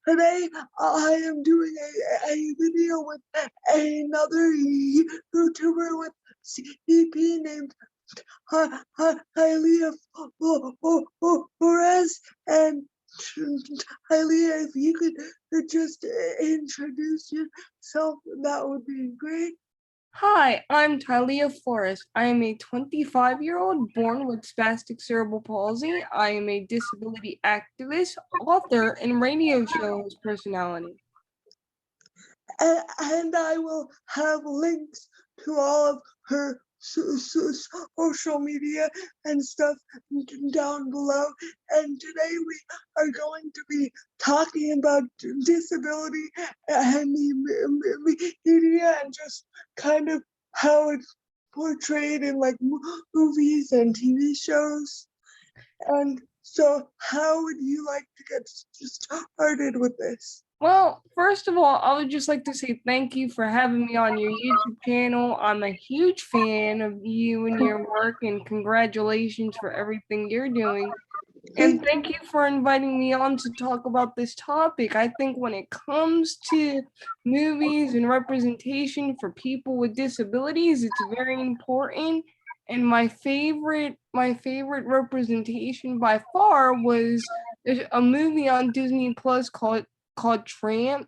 Today I am doing a video with another YouTuber with CP named Tylia Flores. And Tylia, if you could just introduce yourself, that would be great. Hi, I'm Tylia Flores. I am a 25-year-old born with spastic cerebral palsy. I am a disability activist, author, and radio show host personality. And I will have links to all of her social media and stuff down below. And today we are going to be talking about disability and the media and just kind of how it's portrayed in like movies and TV shows. And so how would you like to get started with this? Well, first of all, I would just like to say thank you for having me on your YouTube channel. I'm a huge fan of you and your work, and congratulations for everything you're doing. And thank you for inviting me on to talk about this topic. I think when it comes to movies and representation for people with disabilities, it's very important. And my favorite representation by far was a movie on Disney Plus called Tramps.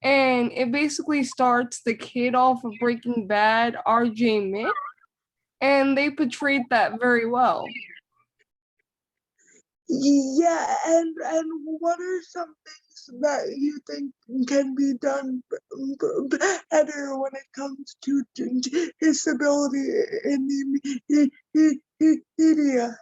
And it basically starts the kid off of Breaking Bad, RJ Mitt, and they portrayed that very well. Yeah, and what are some things that you think can be done better when it comes to disability in the media?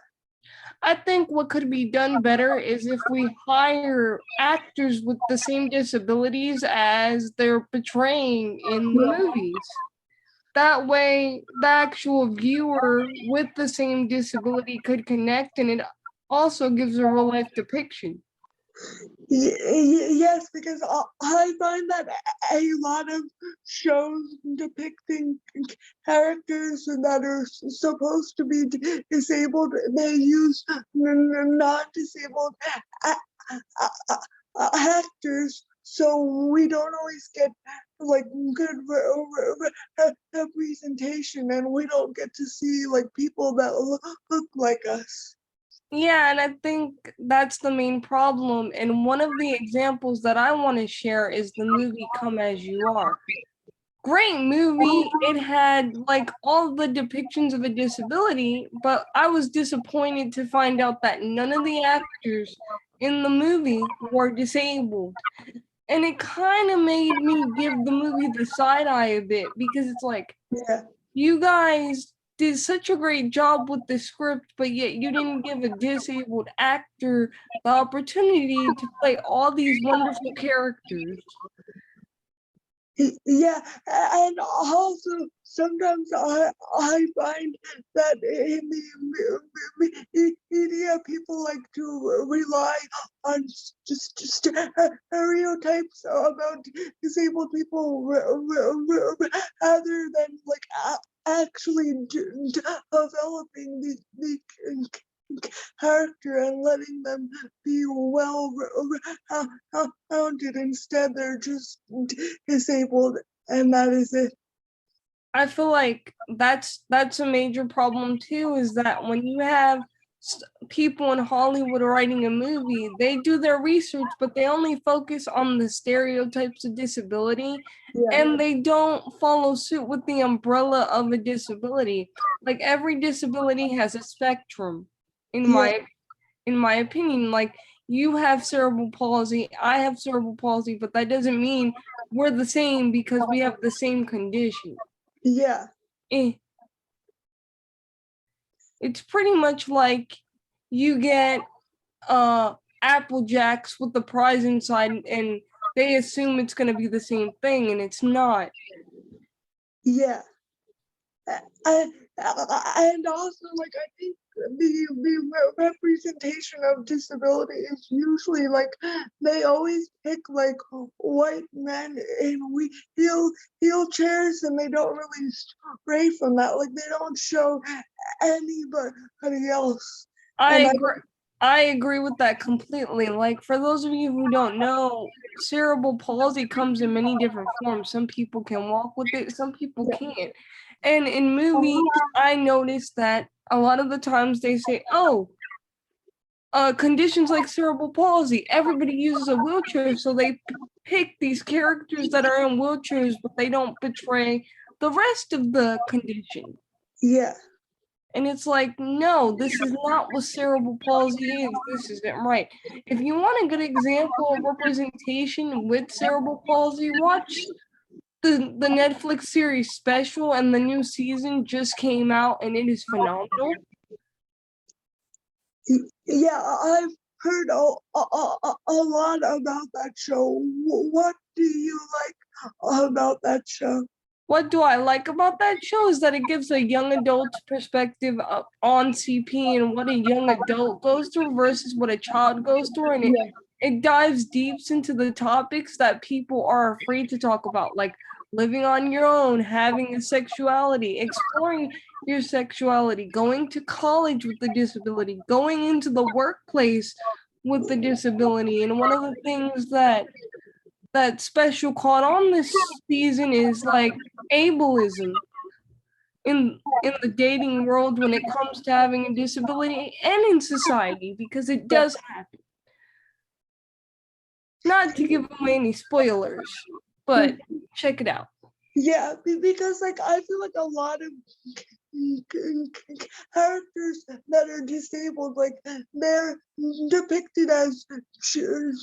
I think what could be done better is if we hire actors with the same disabilities as they're portraying in the movies. That way, the actual viewer with the same disability could connect, and it also gives a real life depiction. Yes, because I find that a lot of shows depicting characters that are supposed to be disabled, they use non-disabled actors, so we don't always get like good representation, and we don't get to see like people that look like us. Yeah, and I think that's the main problem. And one of the examples that I want to share is the movie Come As You Are. Great movie. It had like all the depictions of a disability, but I was disappointed to find out that none of the actors in the movie were disabled. And it kind of made me give the movie the side eye a bit, because it's like, Yeah. you guys did such a great job with the script, but yet you didn't give a disabled actor the opportunity to play all these wonderful characters. Yeah, and also sometimes I find that in the media people like to rely on just stereotypes about disabled people rather than like actually developing the character and letting them be well rounded. Instead, they're just disabled, and that is it. I feel like that's a major problem too, is that when you have people in Hollywood writing a movie, they do their research, but they only focus on the stereotypes of disability, and they don't follow suit with the umbrella of a disability. Like, every disability has a spectrum, in my opinion. Like, you have cerebral palsy, I have cerebral palsy, but that doesn't mean we're the same because we have the same condition. Yeah. It's pretty much like you get Apple Jacks with the prize inside, and they assume it's going to be the same thing, and it's not. Yeah. And also, like, I think the representation of disability is usually like they always pick like white men in wheelchairs, and they don't really stray from that. Like, they don't show anybody else. I I agree with that completely. Like, for those of you who don't know, cerebral palsy comes in many different forms. Some people can walk with it, some people can't. And in movies, I noticed that a lot of the times they say, oh, conditions like cerebral palsy, everybody uses a wheelchair, so they pick these characters that are in wheelchairs, but they don't portray the rest of the condition. Yeah. And it's like, no, this is not what cerebral palsy is. This isn't right. If you want a good example of representation with cerebral palsy, watch the Netflix series Special, and the new season just came out, and it is phenomenal. Yeah, I've heard a lot about that show. What do you like about that show? What do I like about that show is that it gives a young adult's perspective on CP and what a young adult goes through versus what a child goes through, and it dives deep into the topics that people are afraid to talk about, like living on your own, having a sexuality, exploring your sexuality, going to college with the disability, going into the workplace with the disability. And one of the things that Special caught on this season is like ableism in the dating world when it comes to having a disability and in society, because it does happen. Not to give away any spoilers, but check it out. Yeah, because like I feel like a lot of characters that are disabled, like they're depicted as children,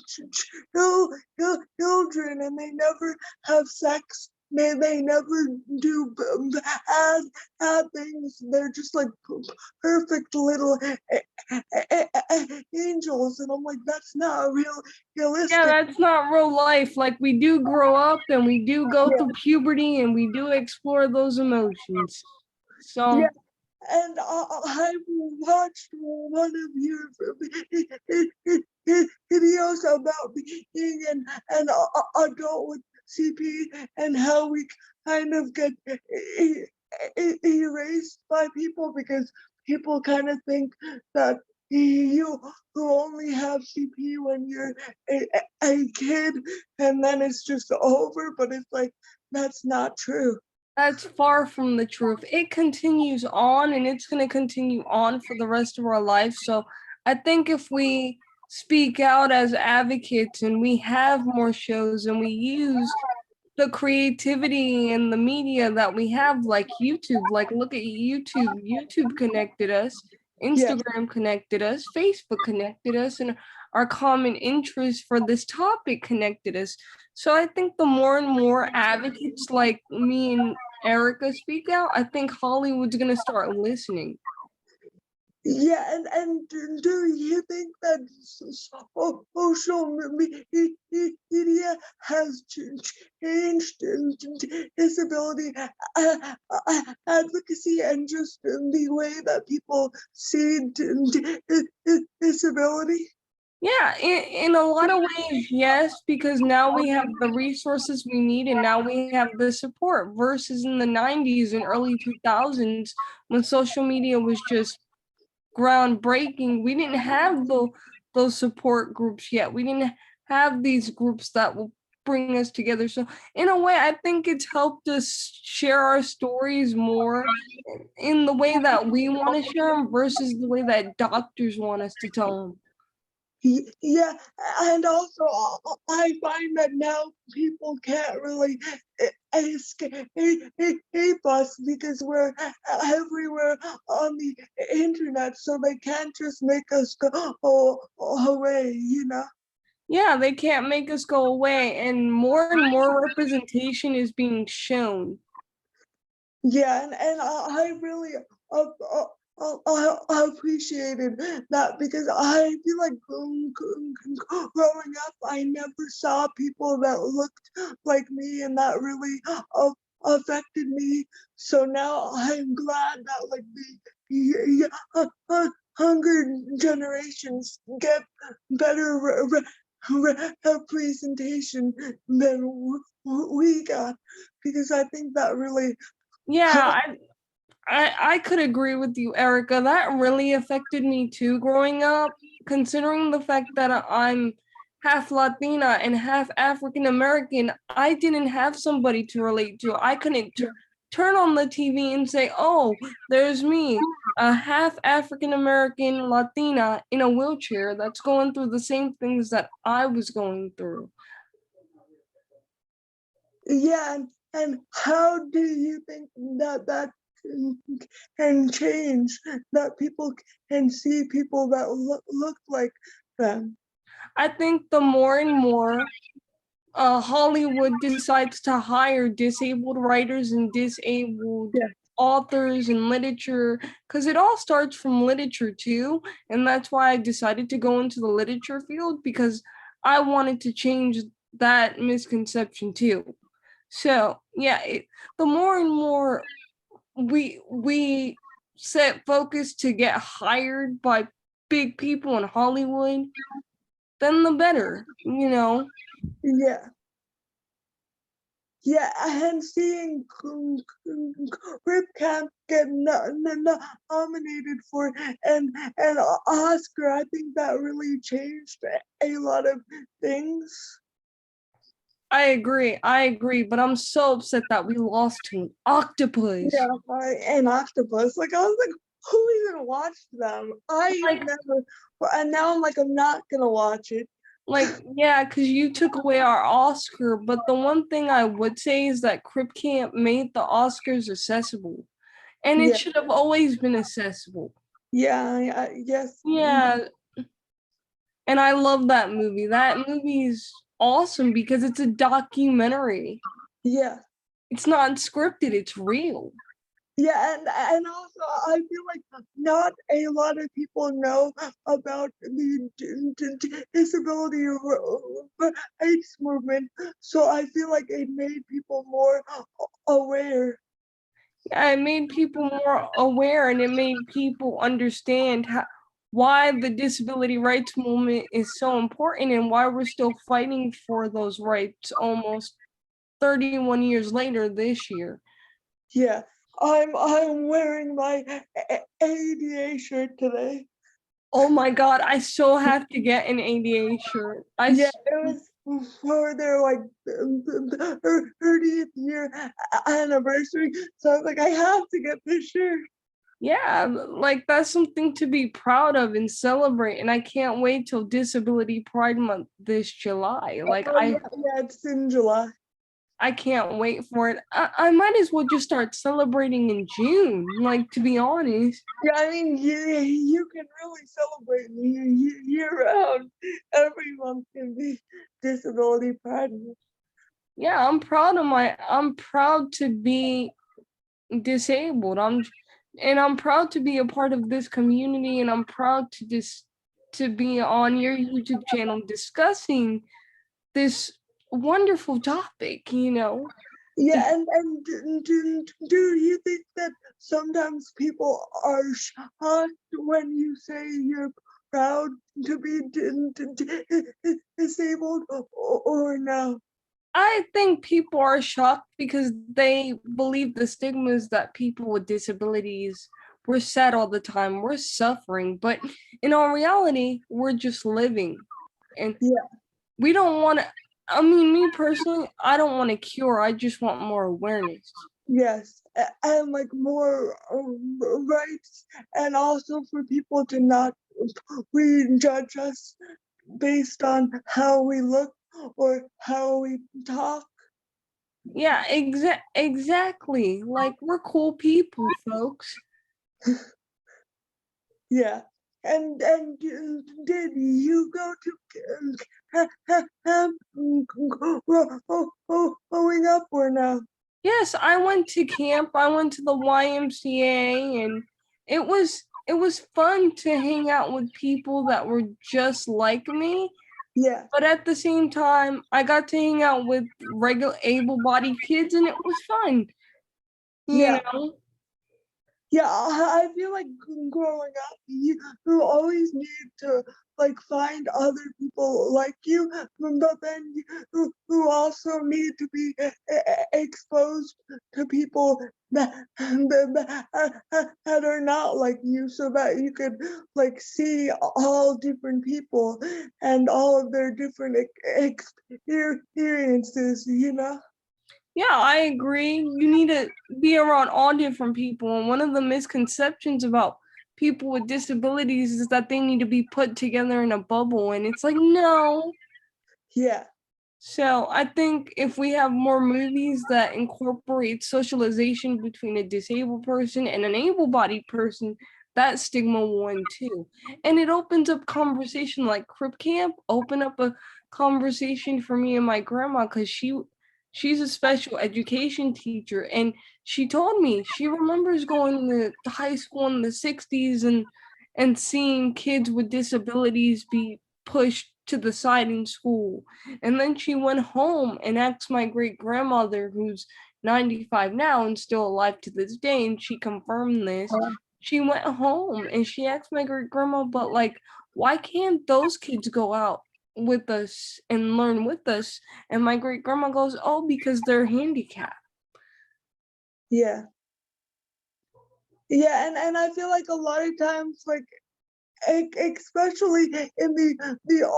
and they never have sex. They never do bad things. They're just like perfect little angels, and I'm like, that's not realistic. Yeah, that's not real life. Like, we do grow up and we do go through puberty and we do explore those emotions. So Yeah. And I watched one of your videos about being an adult with CP and how we kind of get erased by people because people kind of think that you who only have CP when you're a kid, and then it's just over. But it's like, that's not true. that's far from the truth. It continues on and it's going to continue on for the rest of our life. So I think if we speak out as advocates and we have more shows and we use the creativity and the media that we have, like YouTube, like look at YouTube connected us, Instagram connected us, Facebook connected us, and our common interest for this topic connected us. So I think the more and more advocates like me and Erica speak out, I think Hollywood's gonna start listening. Yeah, and do you think that social media has changed disability advocacy and just the way that people see disability? Yeah, in a lot of ways, yes, because now we have the resources we need and now we have the support versus in the 90s and early 2000s when social media was just groundbreaking. We didn't have those support groups yet. We didn't have these groups that will bring us together. So in a way, I think it's helped us share our stories more in the way that we want to share them versus the way that doctors want us to tell them. Yeah, and also I find that now people can't really escape us because we're everywhere on the internet, so they can't just make us go away, you know? Yeah, they can't make us go away, and more representation is being shown. Yeah, and I really appreciated that because I feel like growing up, I never saw people that looked like me, and that really affected me. So now I'm glad that like the younger generations get better representation than we got, because I think that really Yeah, I could agree with you, Erica. That really affected me too growing up. considering the fact that I'm half Latina and half African American, I didn't have somebody to relate to. I couldn't turn on the TV and say, oh, there's me, a half African American Latina in a wheelchair that's going through the same things that I was going through. Yeah, and how do you think that can change, that people can see people that look like them? I think the more and more Hollywood decides to hire disabled writers and disabled authors and literature, because it all starts from literature too, and that's why I decided to go into the literature field, because I wanted to change that misconception too. So yeah, the more and more we set focus to get hired by big people in Hollywood, then the better, you know. Yeah. Yeah, and seeing Rip Camp get nominated for an Oscar, I think that really changed a lot of things. I agree, but I'm so upset that we lost to an octopus. Yeah, an octopus. Like, I was like, who even watched them? Never, and now I'm like, I'm not gonna watch it. Like, yeah, because you took away our Oscar, but the one thing I would say is that Crip Camp made the Oscars accessible, and it should have always been accessible. Yeah, yes. Yeah, and I love that movie. That movie is awesome because it's a documentary. Yeah. It's not scripted, it's real. Yeah, and also I feel like not a lot of people know about the disability rights movement, so I feel like it made people more aware. Yeah, it made people more aware, and it made people understand why the disability rights movement is so important and why we're still fighting for those rights almost 31 years later this year. Yeah, I'm wearing my ADA shirt today. Oh my god, I so have to get an ADA shirt. It was for their like 30th year anniversary, so I was like, I have to get this shirt. Yeah, like that's something to be proud of and celebrate, and I can't wait till Disability Pride Month this July. Like It's in July. I can't wait for it. I might as well just start celebrating in June, like, to be honest. Yeah, I mean, you can really celebrate year round. Every month can be Disability Pride Month. Yeah, I'm proud to be disabled. I'm proud to be a part of this community, and I'm proud to be on your YouTube channel discussing this wonderful topic, you know. Yeah, and do you think that sometimes people are shocked when you say you're proud to be disabled, or no? I think people are shocked because they believe the stigma is that people with disabilities, we're sad all the time, we're suffering, but in all reality, we're just living. And we don't want to, I mean, me personally, I don't want to cure, I just want more awareness. Yes, and like more rights, and also for people to not prejudge us based on how we look or how we talk. Yeah, exactly. Like, we're cool people, folks. Yeah, and did you go to growing up or no? Yes, I went to camp. I went to the YMCA, and it was fun to hang out with people that were just like me. Yeah. But at the same time, I got to hang out with regular able-bodied kids, and it was fun. You know? Yeah, I feel like growing up, you always need to like find other people like you, but then you also need to be exposed to people that are not like you, so that you could like see all different people and all of their different experiences, you know? Yeah, I agree. You need to be around all different people. And one of the misconceptions about people with disabilities is that they need to be put together in a bubble. And it's like, no. Yeah. So I think if we have more movies that incorporate socialization between a disabled person and an able-bodied person, that stigma will end too. And it opens up conversation like Crip Camp, open up a conversation for me and my grandma because she's a special education teacher, and she told me she remembers going to high school in the 60s and seeing kids with disabilities be pushed to the side in school. And then she went home and asked my great grandmother, who's 95 now and still alive to this day, and she confirmed this. She went home and she asked my great grandma, but like, why can't those kids go out with us and learn with us? And my great grandma goes, oh, because they're handicapped. Yeah. Yeah, and I feel like a lot of times, like especially in the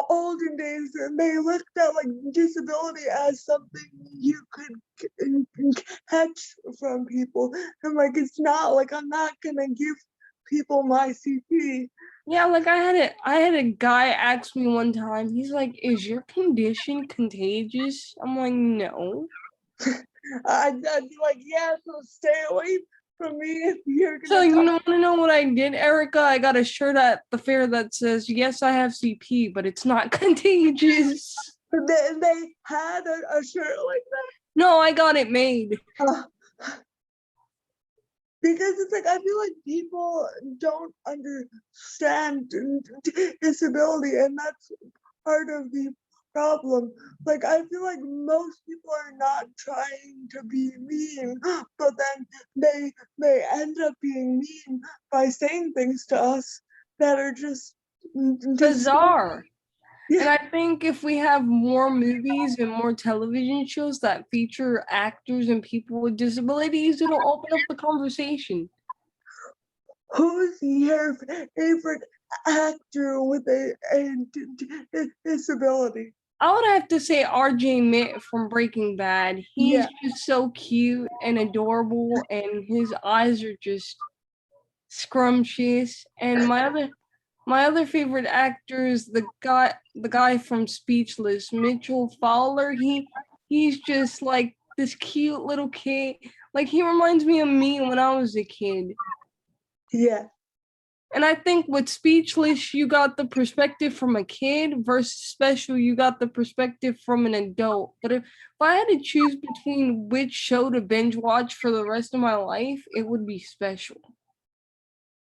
olden days, they looked at like disability as something you could catch from people, and like it's not like I'm not gonna give people my CP. Yeah, like I had a guy ask me one time, he's like, is your condition contagious? I'm like, no. I'd be like, yeah, so stay away from me if you're So gonna you talk. want to know what I did, Erica? I got a shirt at the fair that says, yes, I have CP, but it's not contagious. They had a shirt like No, I got it made. that. Because it's like I feel like people don't understand disability, and that's part of the problem. Like I feel like most people are not trying to be mean, but then they end up being mean by saying things to us that are just Bizarre. And yeah, I think if we have more movies and more television shows that feature actors and people with disabilities, it'll open up the conversation. who's your favorite actor with a disability? I would have to say RJ Mitt from Breaking Bad. He's Yeah. just so cute and adorable, and his eyes are just scrumptious. And my other favorite actor is the guy from Speechless, Mitchell Fowler. He's just like this cute little kid. Like he reminds me of me when I was a kid. Yeah. And I think with Speechless, you got the perspective from a kid versus Special, you got the perspective from an adult. But if I had to choose between which show to binge watch for the rest of my life, it would be Special.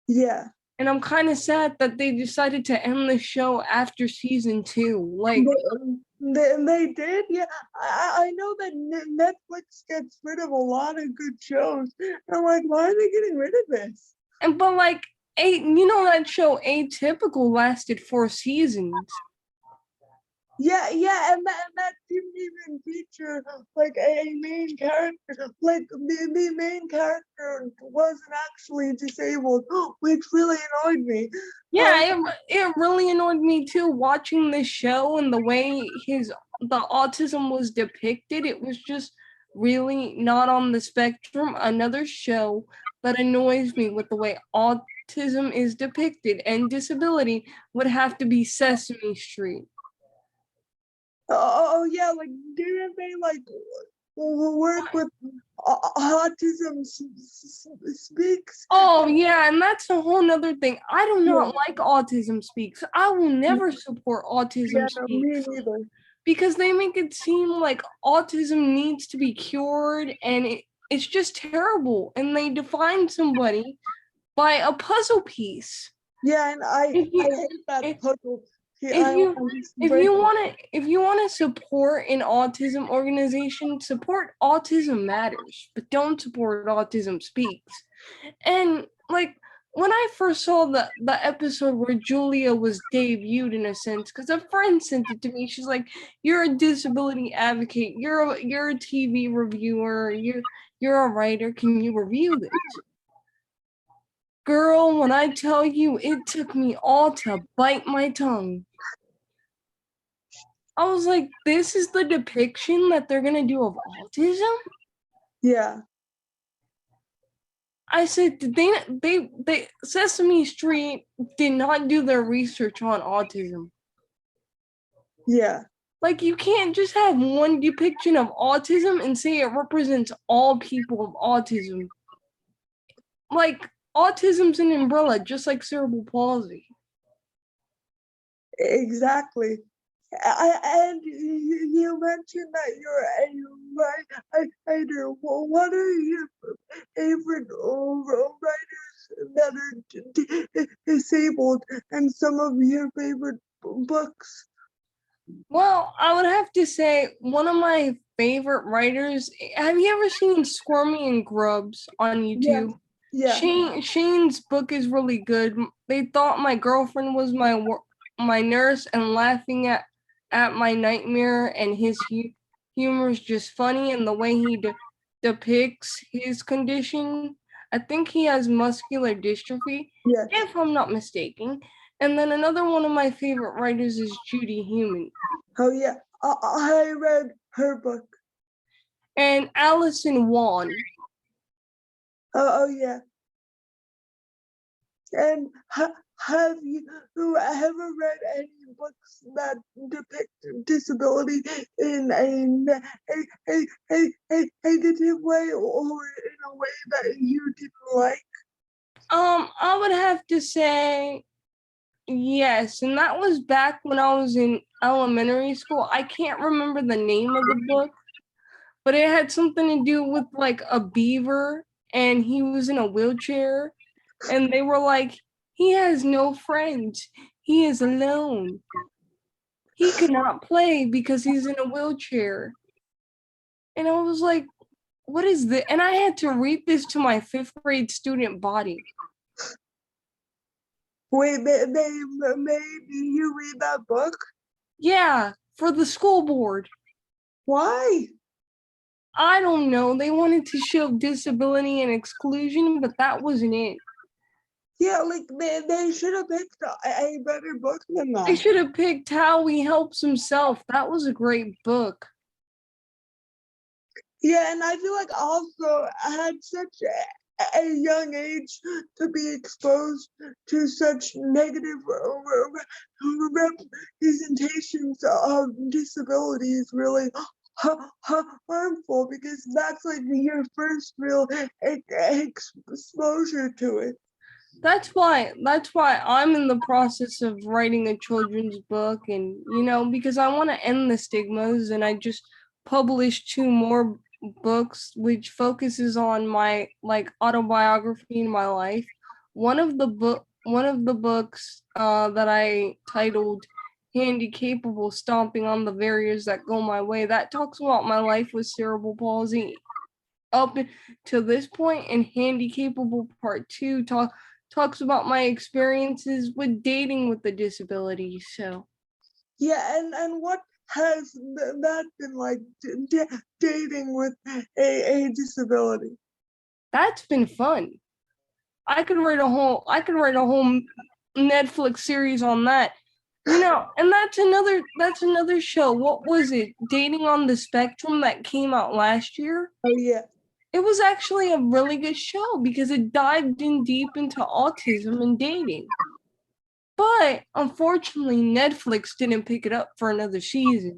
Yeah. And I'm kind of sad that they decided to end the show after season 2. Like, They did, yeah. I know that Netflix gets rid of a lot of good shows. I'm like, why are they getting rid of this? but like, you know that show Atypical lasted 4 seasons. Yeah, yeah, and that didn't even feature like a main character. Like the main character wasn't actually disabled, which really annoyed me. Yeah, it really annoyed me too watching the show and the way the autism was depicted. It was just really not on the spectrum. Another show that annoys me with the way autism is depicted and disability would have to be Sesame Street. Oh yeah, like didn't they like work with autism speaks? Oh yeah, and that's a whole nother thing. I do Yeah, not like Autism Speaks. I will never support yeah, Autism no, me Speaks. neither. Because they make it seem like autism needs to be cured, and it's just terrible, and they define somebody by a puzzle piece. Yeah, and If I you hate that if, puzzle. Yeah, if I you want to break. if you want to support an autism organization, support Autism Matters, but don't support Autism Speaks, And like when I first saw the episode where Julia was debuted in a sense, because a friend sent it to me. She's like, "You're a disability advocate. You're a TV reviewer. You're a writer. Can you review this?" Girl, when I tell you, it took me all to bite my tongue. I was like, "This is the depiction that they're gonna do of autism?" Yeah. I said, did they Sesame Street did not do their research on autism. Yeah. Like, you can't just have one depiction of autism and say it represents all people of autism. Like, autism's an umbrella, just like cerebral palsy. Exactly. And you mentioned that you're a writer. Well, what are your favorite writers that are disabled, and some of your favorite books? Well, I would have to say one of my favorite writers. Have you ever seen Squirmy and Grubs on Yeah. YouTube? Yeah. Shane's book is really good. They thought my girlfriend was my nurse and laughing at my nightmare, and his humor is just funny, and the way he depicts his condition. I think he has muscular dystrophy, Yes. if I'm not mistaken. And then another one of my favorite writers is Judy Heumann. Oh yeah. I read her book. And Allison Wan. Oh yeah. And have you ever read any books that depict disability in a negative way, or in a way that you didn't like? I would have to say yes, and that was back when I was in elementary school. I can't remember the name of the book, but it had something to do with like a beaver, and he was in a wheelchair, and they were like, he has no friends. He is alone. He cannot play because he's in a wheelchair. And I was like, what is this? And I had to read this to my 5th grade student body. Wait, they made you read that book? Yeah, for the school board. Why? I don't know. They wanted to show disability and exclusion, but that wasn't it. Yeah, like they should have picked a better book than They that. should have picked How He Helps Himself. That was a great book. Yeah, and I feel like also I had such a young age to be exposed to such negative representations of disabilities really harmful, because that's like your first real exposure to it. That's why I'm in the process of writing a children's book, and because I want to end the stigmas, and I just published 2 more books which focuses on my like autobiography in my life. One of the books that I titled Handy Capable Stomping on the Barriers That Go My Way, that talks about my life with cerebral palsy up to this point, and Handy Capable Part 2 talks about my experiences with dating with the disability. So Yeah, and what has that been like, dating with a disability? that's been fun. I could write a whole Netflix series on that. And that's another show. What was it? Dating on the Spectrum, that came out last year. Oh yeah. It was actually a really good show because it dived in deep into autism and dating. But unfortunately, Netflix didn't pick it up for another season.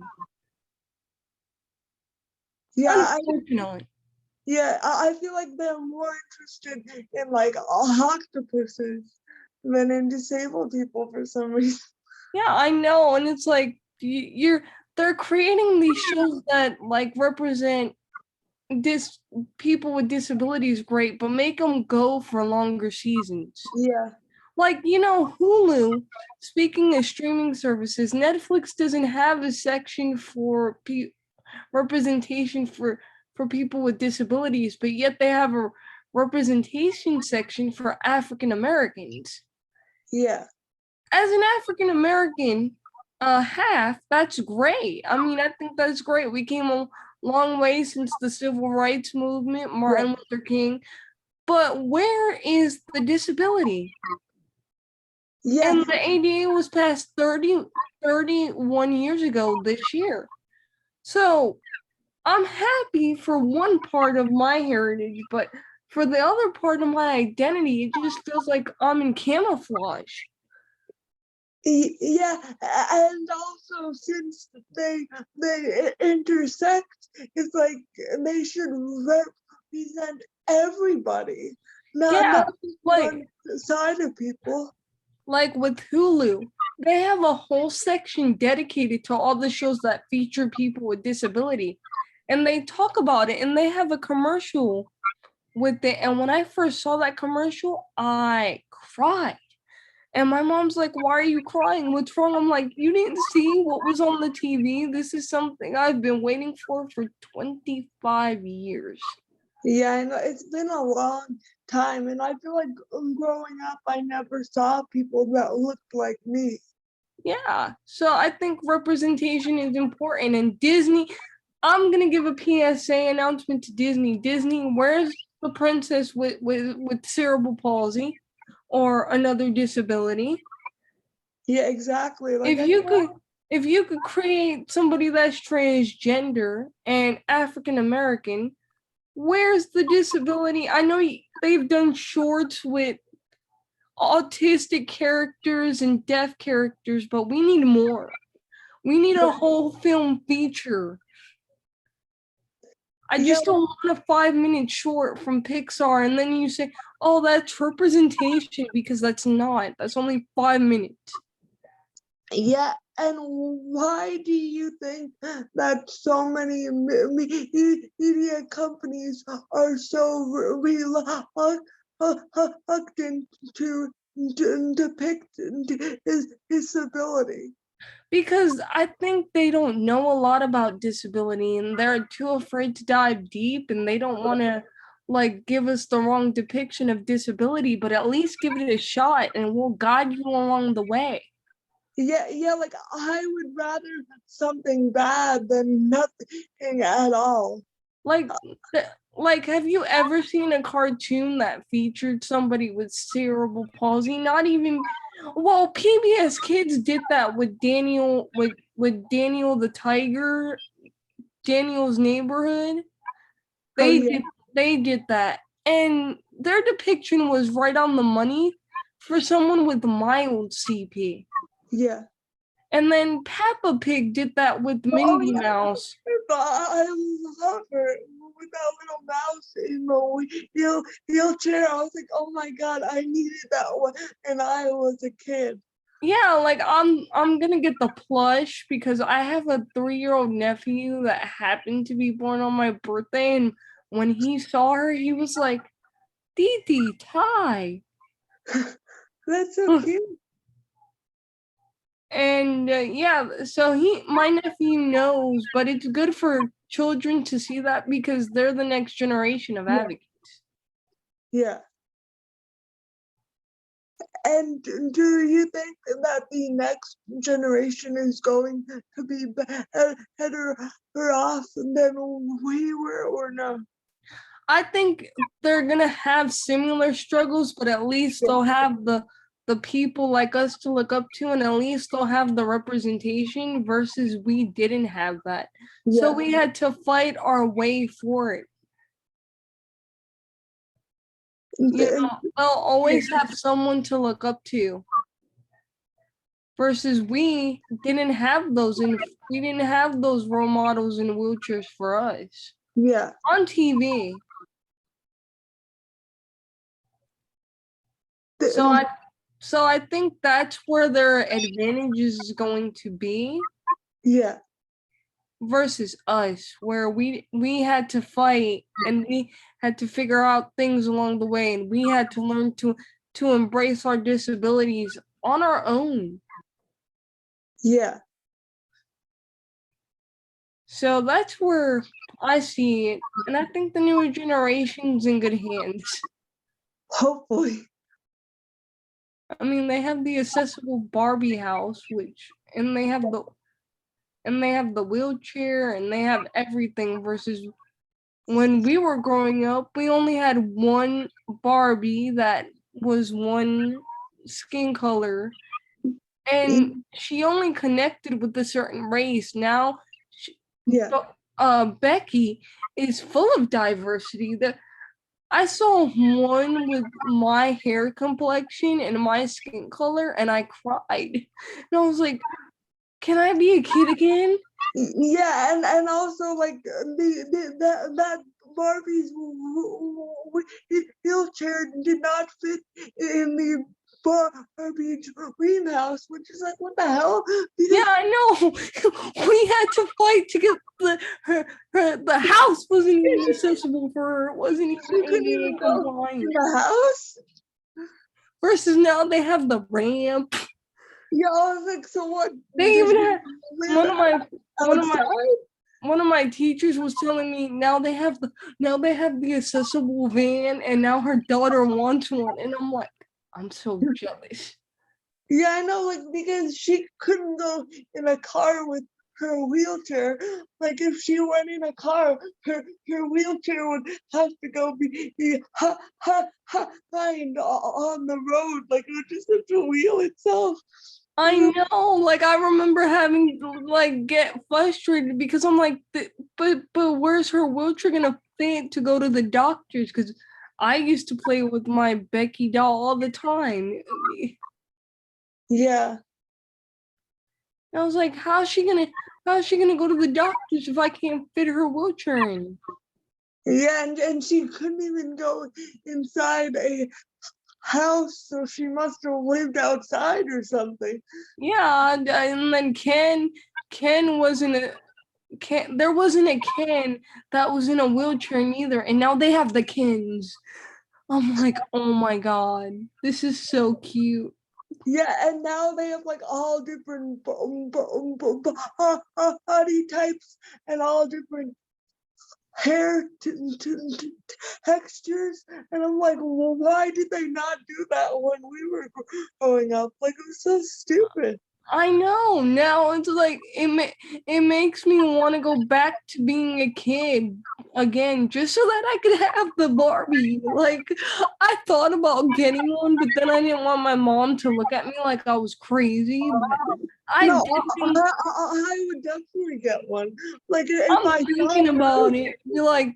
Yeah, Unfortunately. I feel like they're more interested in like octopuses than in disabled people for some reason. Yeah, I know, and it's like they're creating these shows that like represent people with disabilities great, but make them go for longer seasons. Yeah. Like, Hulu, speaking of streaming services, Netflix doesn't have a section for representation for people with disabilities, but yet they have a representation section for African Americans. Yeah. As an African American half, that's great. I mean, I think that's great. We came a long way since the civil rights movement, Martin Luther King. But where is the disability? Yeah. And the ADA was passed 31 years ago this year. So I'm happy for one part of my heritage, but for the other part of my identity, it just feels like I'm in camouflage. Yeah, and also since they intersect, it's like they should represent everybody, not just one side of people. Like with Hulu, they have a whole section dedicated to all the shows that feature people with disability, and they talk about it, and they have a commercial with it. And when I first saw that commercial, I cried. And my mom's like, "Why are you crying? What's wrong?" I'm like, "You didn't see what was on the TV? This is something I've been waiting for 25 years." Yeah, I know it's been a long time, and I feel like growing up, I never saw people that looked like me. Yeah, so I think representation is important. And Disney, I'm gonna give a PSA announcement to Disney. Disney, where's the princess with cerebral palsy or another disability? Yeah, exactly. Like If you could create somebody that's transgender and African American, where's the disability? I know they've done shorts with autistic characters and deaf characters, but we need more. We need a whole film feature. I just don't want a 5-minute short from Pixar and then you say, "Oh, that's representation," because that's not. That's only 5 minutes. Yeah, and why do you think that so many media companies are so reluctant to depict his disability? Because I think they don't know a lot about disability and they're too afraid to dive deep, and they don't want to like give us the wrong depiction of disability, but at least give it a shot and we'll guide you along the way. Yeah, like I would rather something bad than nothing at all. Like, have you ever seen a cartoon that featured somebody with cerebral palsy? Not even, well, PBS Kids did that with Daniel, with Daniel the Tiger, Daniel's Neighborhood. They did that, and their depiction was right on the money for someone with mild CP. Yeah. And then Peppa Pig did that with Mindy Mouse. I love her with that little mouse in the wheelchair. I was like, oh my god, I needed that one, and I was a kid. Yeah, like I'm gonna get the plush because I have a 3-year-old nephew that happened to be born on my birthday, and when he saw her, he was like, "Didi, Ty." That's so cute. And yeah, so my nephew knows, but it's good for children to see that because they're the next generation of advocates. Yeah. And do you think that the next generation is going to be better off than we were, or no? I think they're gonna have similar struggles, but at least they'll have the people like us to look up to, and at least they'll have the representation versus we didn't have that. Yeah. So we had to fight our way for it. You know, they'll always have someone to look up to. Versus we didn't have those, and we didn't have those role models in wheelchairs for us. Yeah. On TV. So I think that's where their advantage is going to be. Yeah. Versus us, where we had to fight and we had to figure out things along the way, and we had to learn to embrace our disabilities on our own. Yeah. So that's where I see it, and I think the newer generation's in good hands. Hopefully. I mean, they have the accessible Barbie house, and they have the wheelchair, and they have everything. Versus when we were growing up, we only had one Barbie that was one skin color, and she only connected with a certain race. Now, Yeah. Becky is full of diversity. I saw one with my hair complexion and my skin color, and I cried. And I was like, "Can I be a kid again?" Yeah, and also like that Barbie's wheelchair did not fit in the Barbie dream house, which is like, what the hell? Because Yeah, I know. We had to fight to get the house wasn't even accessible for her. It wasn't even she couldn't ADA even go in compliant. the house. Versus now they have the ramp. Yeah, I was like, so what? They Does even she have live one of my one of my outside? one of my teachers was telling me now they have the accessible van, and now her daughter wants one, and I'm like, I'm so jealous. Yeah, I know, like, because she couldn't go in a car with her wheelchair. Like, if she went in a car, her wheelchair would have to go be behind on the road. Like, it would just have to wheel itself. I know, like I remember having to like get frustrated because I'm like, but where's her wheelchair gonna fit to go to the doctors? Because I used to play with my Becky doll all the time. Yeah. I was like, how's she gonna go to the doctors if I can't fit her wheelchair in? Yeah, and she couldn't even go inside a house, so she must have lived outside or something. Yeah, and then Ken wasn't a Ken. There wasn't a Ken that was in a wheelchair neither, and now they have the Kens. I'm like, oh my god, this is so cute. Yeah, and now they have like all different body types and all different hair textures. And I'm like, well, why did they not do that when we were growing up? Like, it was so stupid. I know. Now it's like it makes me want to go back to being a kid again, just so that I could have the Barbie. Like I thought about getting one, but then I didn't want my mom to look at me like I was crazy. But I No, did think I would definitely get one. Like, if I'm I thinking saw about it. You're like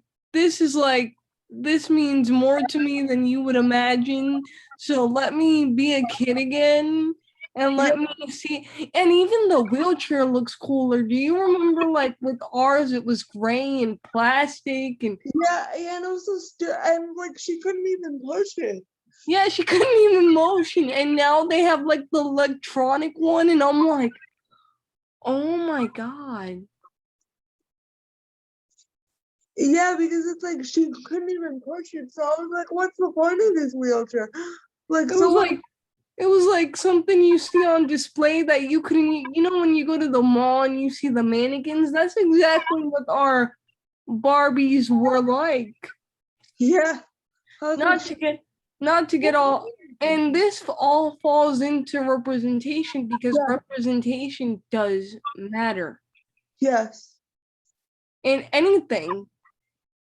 this means more to me than you would imagine. So let me be a kid again and yeah, let me see. And even the wheelchair looks cooler. Do you remember like with ours it was gray and plastic and yeah, and it was so and like she couldn't even push it. yeah, she couldn't even motion. And now they have like the electronic one and I'm like, "Oh my god." Yeah, because it's like she couldn't even push it. So I was like, what's the point of this wheelchair? Like, It so was what? like It was like something you see on display that you couldn't, when you go to the mall and you see the mannequins, that's exactly what our Barbies were like. Yeah. I was like, Not to get, not to get all, and this all falls into representation because yeah, representation does matter yes. in anything.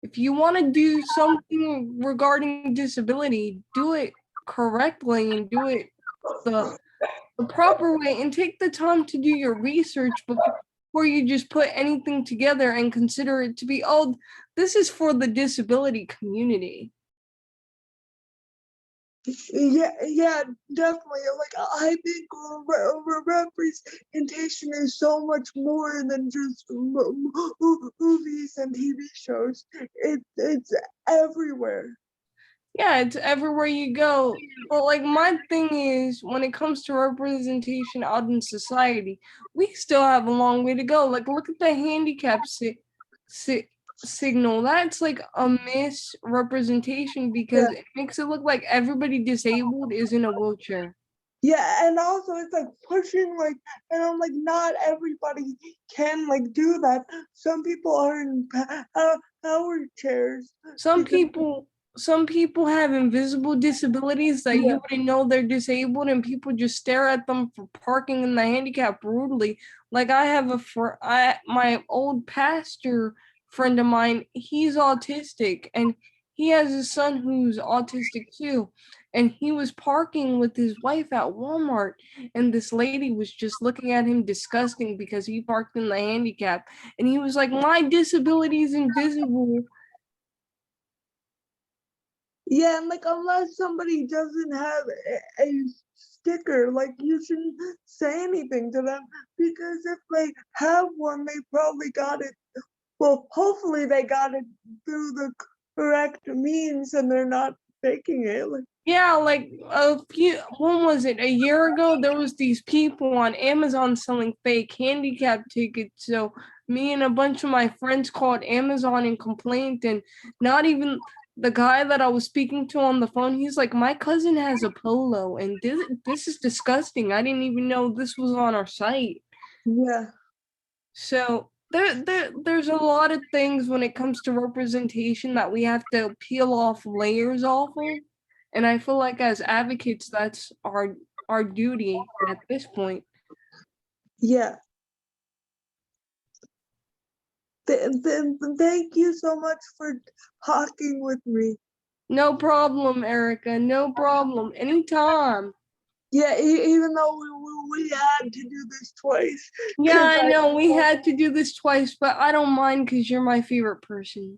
If you want to do something regarding disability, do it correctly and do it the proper way and take the time to do your research before you just put anything together and consider it to be, oh, this is for the disability community. Yeah, definitely. Like, I think representation is so much more than just movies and TV shows. It's everywhere. Yeah, it's everywhere you go. But like my thing is when it comes to representation out in society, we still have a long way to go. Like look at the handicap signal. That's like a misrepresentation Yeah, because it makes it look like everybody disabled is in a wheelchair. Yeah, and also it's like pushing, like, and I'm like, not everybody can like do that. Some people are in power chairs. Some Because people have invisible disabilities that yeah, you wouldn't know they're disabled, and people just stare at them for parking in the handicap brutally. Like I have my old pastor friend of mine, he's autistic, and he has a son who's autistic too. And he was parking with his wife at Walmart, and this lady was just looking at him disgusting because he parked in the handicap. And he was like, "My disability is invisible." yeah, and like unless somebody doesn't have a sticker, like you shouldn't say anything to them, because if they have one, they probably got it. Well, hopefully they got it through the correct means and they're not faking it. Like, Yeah, like when was it? A year ago, there was these people on Amazon selling fake handicap tickets. So me and a bunch of my friends called Amazon and complained, and not even the guy that I was speaking to on the phone, he's like, "My cousin has a polo, and this is disgusting. I didn't even know this was on our site." yeah, So there's a lot of things when it comes to representation that we have to peel off layers off of. And I feel like as advocates, that's our duty at this point. yeah. Thank you so much for talking with me. No problem, Erica. No problem. Anytime. Yeah, even though we had to do this twice, Yeah, because I I, know we had to do this twice, but I don't mind because you're my favorite person.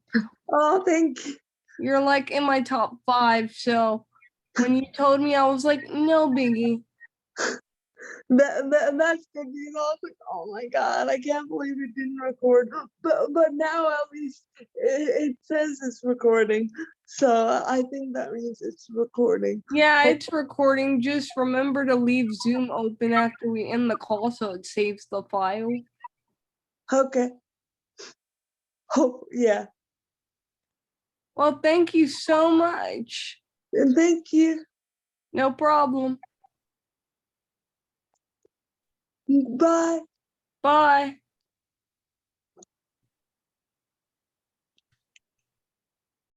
oh, thank you. You're like in my top 5. So when you told me, I was like, no biggie. That's good. You know, I was like, oh my god, I can't believe it didn't record. But now at least it says it's recording, so I think that means it's recording. Yeah, it's recording. Just remember to leave Zoom open after we end the call so it saves the file. Okay. Oh yeah, Well, thank you so much. and thank you. No problem. Bye. Bye.